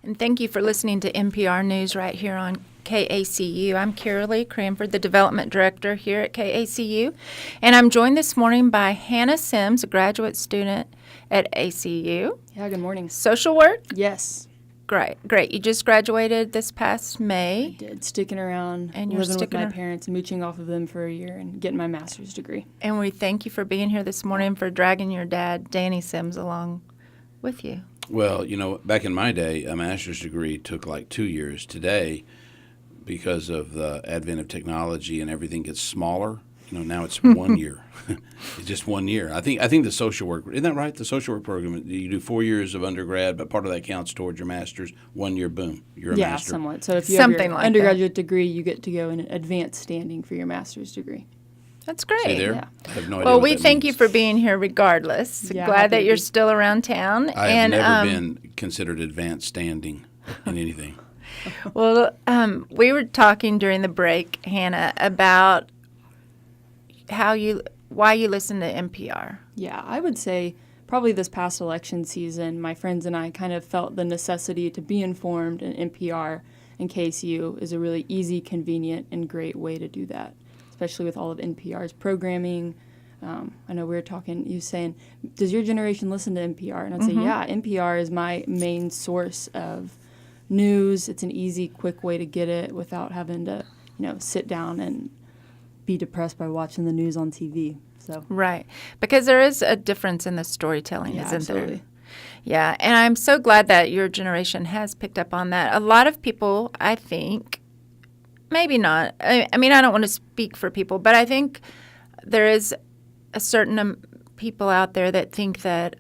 And thank you for listening to NPR News right here on KACU. I'm Carolee Cranford, the Development Director here at KACU, and I'm joined this morning by Hannah Sims, a graduate student at ACU. Yeah, good morning. Social work? Yes. Great. You just graduated this past May. I did, sticking around, And you're living with sticking my ar- parents, mooching off of them for a year, and getting my master's degree. And we thank you for being here this morning, for dragging your dad, Danny Sims, along with you. Well, back in my day, a master's degree took like 2 years. Today, because of the advent of technology and everything gets smaller, now it's 1 year. It's just 1 year. I think the social work, isn't that right? The social work program, you do 4 years of undergrad, but part of that counts towards your master's. 1 year, boom, you're a Yeah, master. somewhat. So if you Something have your like undergraduate degree, you get to go in advanced standing for your master's degree. That's great. See there? Yeah. I have no idea Well, what we that thank means. you for being here regardless. Yeah, Glad happy that to you're be. still around town. I have and never been considered advanced standing in anything. Well, we were talking during the break, Hannah, about why you listen to NPR. Yeah, I would say probably this past election season, my friends and I kind of felt the necessity to be informed, and NPR and KSU is a really easy, convenient, and great way to do that, especially with all of NPR's programming. I know we were talking, you saying, does your generation listen to NPR? And I'd say, yeah, NPR is my main source of news. It's an easy, quick way to get it without having to, sit down and be depressed by watching the news on TV. So Right. Because there is a difference in the storytelling, yeah, isn't absolutely. there? Yeah. And I'm so glad that your generation has picked up on that. A lot of people, I think, maybe not. I mean, I don't want to speak for people, but I think there is a certain people out there that think that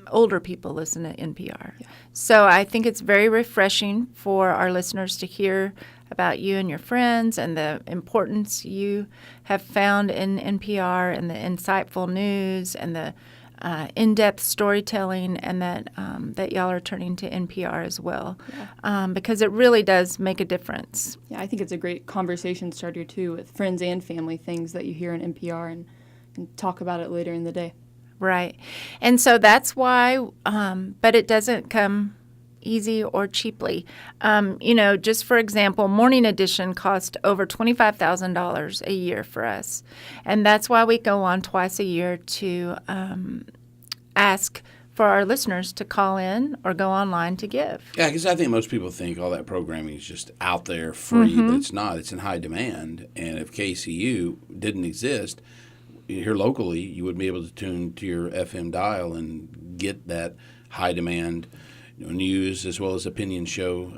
older people listen to NPR. Yeah. So I think it's very refreshing for our listeners to hear about you and your friends and the importance you have found in NPR and the insightful news and the in-depth storytelling, and that y'all are turning to NPR as well, because it really does make a difference. Yeah, I think it's a great conversation starter, too, with friends and family, things that you hear in NPR and talk about it later in the day. Right. And so that's why, but it doesn't come easy or cheaply. Just for example, Morning Edition cost over $25,000 a year for us. And that's why we go on twice a year to ask for our listeners to call in or go online to give. Yeah, because I think most people think all that programming is just out there free, but it's not. It's in high demand. And if KCU didn't exist, here locally, you would be able to tune to your FM dial and get that high demand news as well as opinion show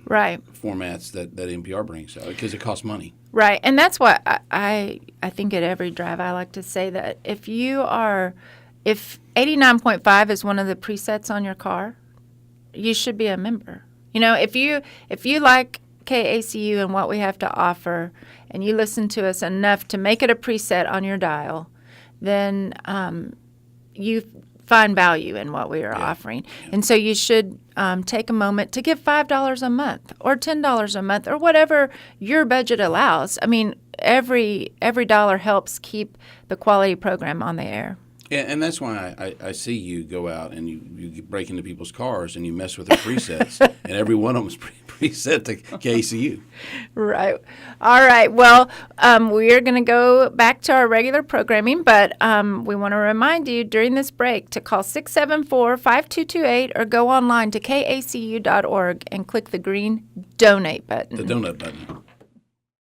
Right. formats that NPR brings out, because it costs money. Right. And that's why I think at every drive I like to say that if 89.5 is one of the presets on your car, you should be a member. If you like KACU and what we have to offer, and you listen to us enough to make it a preset on your dial, then you find value in what we are offering. Yeah. And so you should take a moment to give $5 a month or $10 a month or whatever your budget allows. I mean, every dollar helps keep the quality program on the air. Yeah, and that's why I see you go out and you break into people's cars and you mess with the presets, and every one of them is preset to KCU. Right. All right. Well, we are going to go back to our regular programming, but we want to remind you during this break to call 674-5228 or go online to kacu.org and click the green donate button. The donut button.